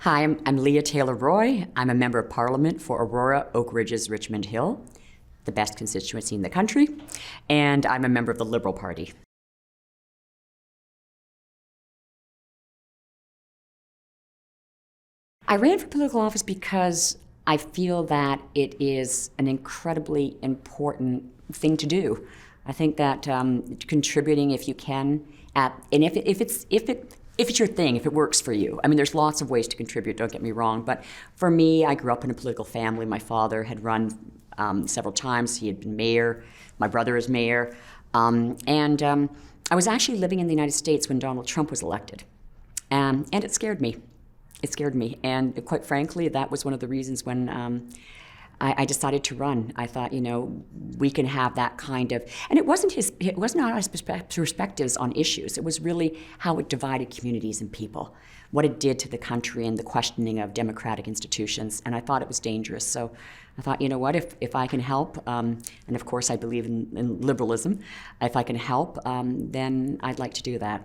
Hi, I'm Leah Taylor Roy. I'm a member of Parliament for Aurora, Oak Ridges, Richmond Hill, the best constituency in the country, and I'm a member of the Liberal Party. I ran for political office because I feel that it is an incredibly important thing to do. I think that contributing, if you can, and if it's your thing, if it works for you. I mean, there's lots of ways to contribute, don't get me wrong, but for me, I grew up in a political family. My father had run several times. He had been mayor. My brother is mayor. I was actually living in the United States when Donald Trump was elected. And it scared me. It scared me. And quite frankly, that was one of the reasons when I decided to run. I thought, we can have that kind of, and it wasn't our perspectives on issues. It was really how it divided communities and people, what it did to the country and the questioning of democratic institutions. And I thought it was dangerous. So I thought, you know what, if I can help, and of course I believe in liberalism, if I can help, then I'd like to do that.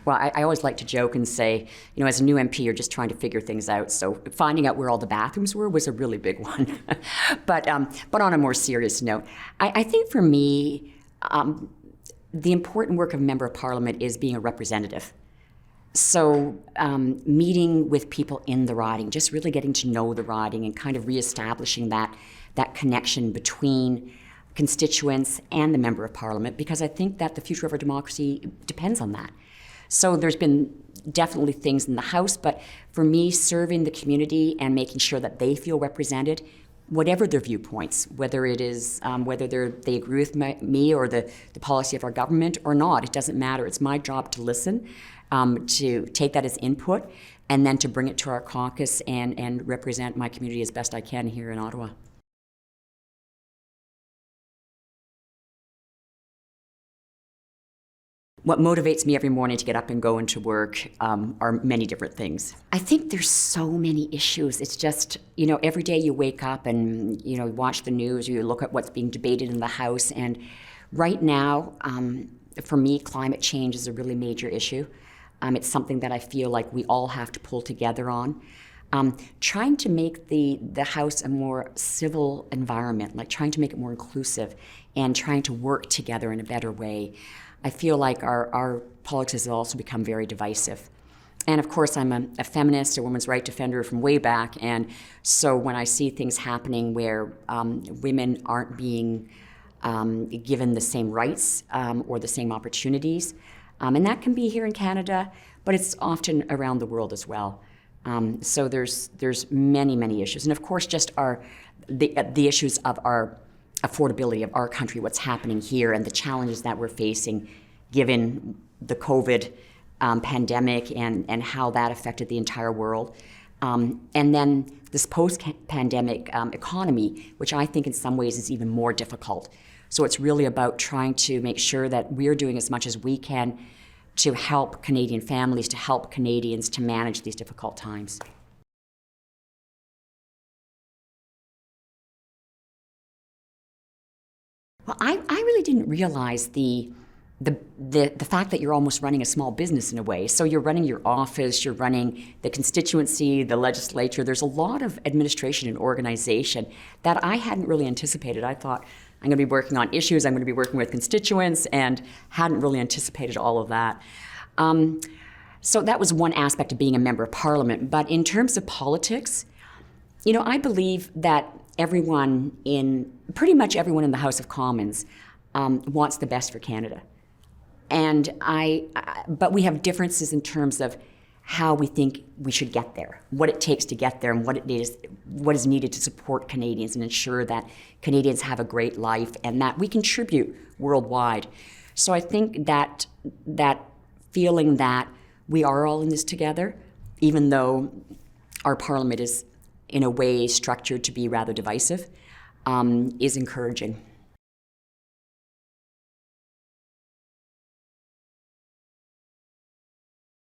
Well, I always like to joke and say, as a new MP, you're just trying to figure things out. So finding out where all the bathrooms were was a really big one. But on a more serious note, I think for me, the important work of a member of Parliament is being a representative. So meeting with people in the riding, just really getting to know the riding and kind of reestablishing that connection between constituents and the member of Parliament, because I think that the future of our democracy depends on that. So there's been definitely things in the House, but for me, serving the community and making sure that they feel represented, whatever their viewpoints, whether it is whether they agree with me or the policy of our government or not, it doesn't matter. It's my job to listen, to take that as input, and then to bring it to our caucus and represent my community as best I can here in Ottawa. What motivates me every morning to get up and go into work are many different things. I think there's so many issues. It's just, every day you wake up and, watch the news, or you look at what's being debated in the House. And right now, for me, climate change is a really major issue. It's something that I feel like we all have to pull together on. Trying to make the House a more civil environment, like trying to make it more inclusive and trying to work together in a better way. I feel like our politics has also become very divisive. And of course, I'm a feminist, a women's right defender from way back, and so when I see things happening where women aren't being given the same rights or the same opportunities, and that can be here in Canada, but it's often around the world as well. So there's many issues, and of course, just the issues of our affordability of our country, what's happening here, and the challenges that we're facing given the COVID pandemic and how that affected the entire world. And then this post-pandemic economy, which I think in some ways is even more difficult. So it's really about trying to make sure that we're doing as much as we can to help Canadian families, to help Canadians to manage these difficult times. Well, I really didn't realize the fact that you're almost running a small business in a way. So you're running your office, you're running the constituency, the legislature. There's a lot of administration and organization that I hadn't really anticipated. I thought I'm going to be working on issues, I'm going to be working with constituents, and hadn't really anticipated all of that. So that was one aspect of being a member of Parliament. But in terms of politics, I believe that pretty much everyone in the House of Commons wants the best for Canada. And but we have differences in terms of how we think we should get there, what it takes to get there, and what is needed to support Canadians and ensure that Canadians have a great life and that we contribute worldwide. So I think that feeling that we are all in this together, even though our Parliament is in a way structured to be rather divisive, is encouraging.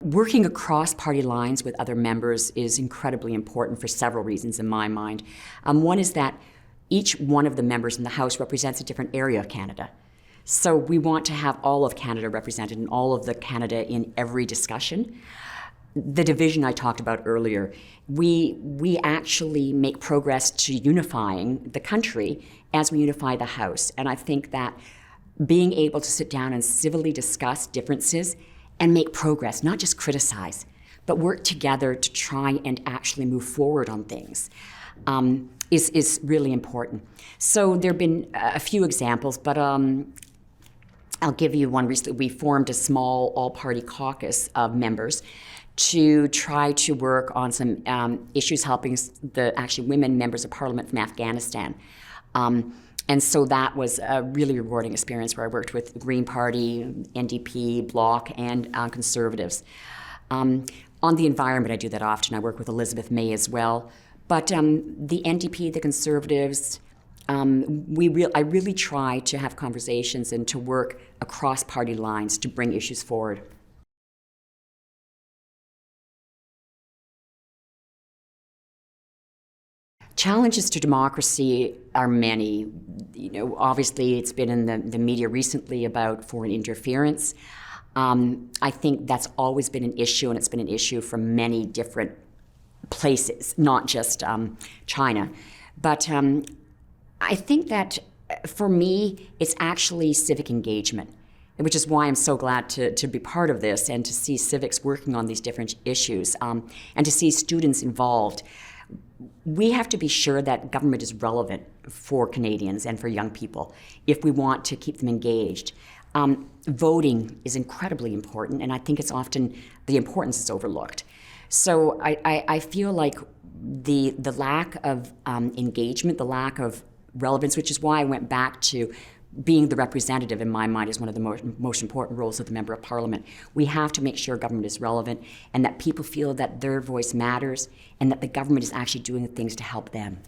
Working across party lines with other members is incredibly important for several reasons in my mind. One is that each one of the members in the House represents a different area of Canada. So we want to have all of Canada represented and all of the Canada in every discussion. The division I talked about earlier, we actually make progress to unifying the country as we unify the House. And I think that being able to sit down and civilly discuss differences and make progress, not just criticize, but work together to try and actually move forward on things, is really important. So there have been a few examples, but I'll give you one recently. We formed a small all-party caucus of members to try to work on some issues helping the actually women members of parliament from Afghanistan. And so that was a really rewarding experience where I worked with the Green Party, NDP, Bloc, and Conservatives. On the environment, I do that often. I work with Elizabeth May as well. But the NDP, the Conservatives, I really try to have conversations and to work across party lines to bring issues forward. Challenges to democracy are many. You know, obviously, it's been in the media recently about foreign interference. I think that's always been an issue, and it's been an issue from many different places, not just China. But I think that for me, it's actually civic engagement, which is why I'm so glad to be part of this and to see CIVIX working on these different issues and to see students involved. We have to be sure that government is relevant for Canadians and for young people if we want to keep them engaged. Voting is incredibly important, and I think it's often the importance is overlooked. So I feel like the lack of engagement, the lack of relevance, which is why I went back to being the representative in my mind is one of the most important roles of the Member of Parliament. We have to make sure government is relevant and that people feel that their voice matters and that the government is actually doing things to help them.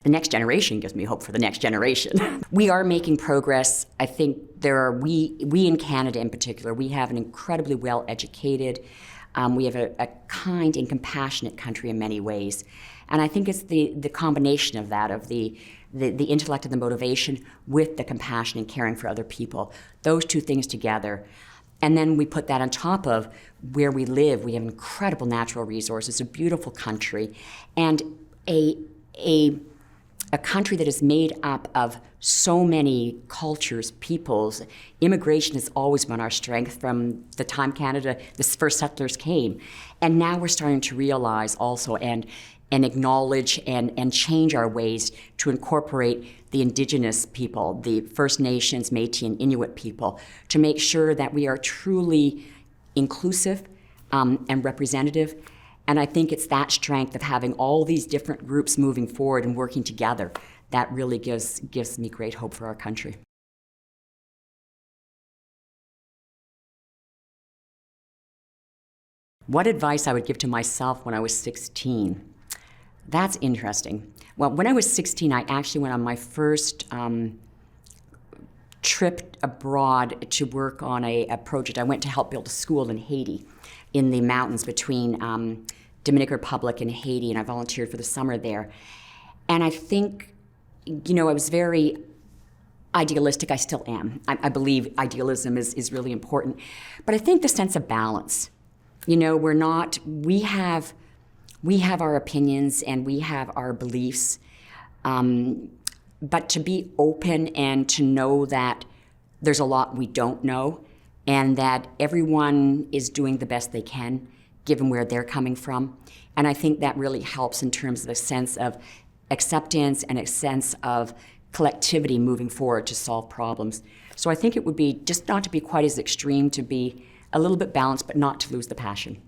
The next generation gives me hope for the next generation. We are making progress. I think we in Canada in particular, we have an incredibly well-educated, we have a kind and compassionate country in many ways. And I think it's the combination of that, of the intellect and the motivation with the compassion and caring for other people. Those two things together. And then we put that on top of where we live. We have incredible natural resources, a beautiful country, and a country that is made up of so many cultures, peoples. Immigration has always been our strength from the time Canada, the first settlers came. And now we're starting to realize also and acknowledge and change our ways to incorporate the Indigenous people, the First Nations, Métis, and Inuit people, to make sure that we are truly inclusive and representative. And I think it's that strength of having all these different groups moving forward and working together that really gives me great hope for our country. What advice I would give to myself when I was 16? That's interesting. Well, when I was 16, I actually went on my first trip abroad to work on a project. I went to help build a school in Haiti, in the mountains between Dominican Republic and Haiti, and I volunteered for the summer there. And I think, you know, I was very idealistic. I still am. I believe idealism is really important. But I think the sense of balance. You know, we have our opinions and we have our beliefs, but to be open and to know that there's a lot we don't know and that everyone is doing the best they can given where they're coming from. And I think that really helps in terms of a sense of acceptance and a sense of collectivity moving forward to solve problems. So I think it would be just not to be quite as extreme, to be a little bit balanced, but not to lose the passion.